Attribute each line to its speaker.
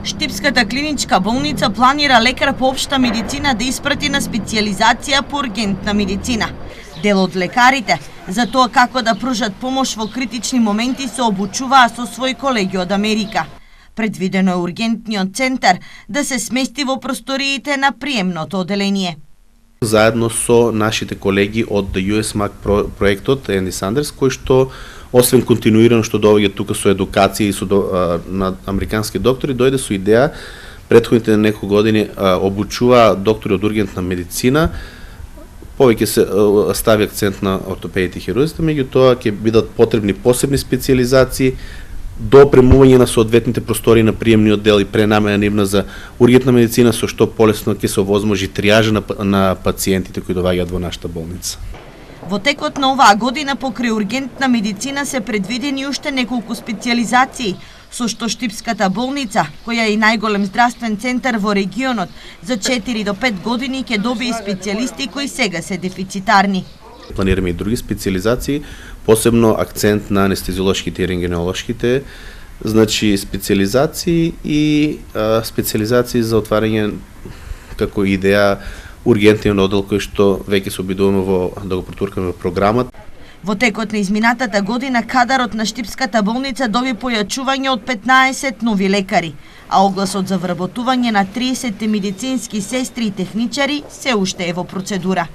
Speaker 1: Штипската клиничка болница планира лекар по општа медицина да испрати на специализација по ургентна медицина. Дел од лекарите за тоа како да пружат помош во критични моменти се обучуваа со своји колеги од Америка. Предвидено е ургентниот центар да се смести во просториите на приемното оделение.
Speaker 2: Заедно со нашите колеги од USMAC проектот Енди Сандерс, кој што освен континуирано што доаѓа тука со едукација и со на американски доктори, дојде со идеја претходните неколку години обучува доктори од ургентна медицина. Повеќе се стави акцент на ортопедите и хирурзите, меѓутоа ќе бидат потребни посебни специализации до премување на соодветните простори на приемниот дел и пренамена нивна за ургентна медицина, со што полесно ќе се овозможи триажа на пациентите кои доаѓаат во нашата болница.
Speaker 1: Во текот на оваа година покрај ургентна медицина се предвидени уште неколку специализации, со што Штипската болница, која е и најголем здравствен центар во регионот, за 4 до 5 години ќе добие специјалисти кои сега се дефицитарни.
Speaker 2: Планираме и други специализации, посебно акцент на анестезиолошките и рентгенолошките, значи специализации и специализации за отварање како идеја ургентниот оддел кој што веќе се обидуваме да го протуркаме во програмата.
Speaker 1: Во текот на изминатата година кадарот на Штипската болница доби појачување од 15 нови лекари, а огласот за вработување на 30 медицински сестри и техничари се уште е во процедура.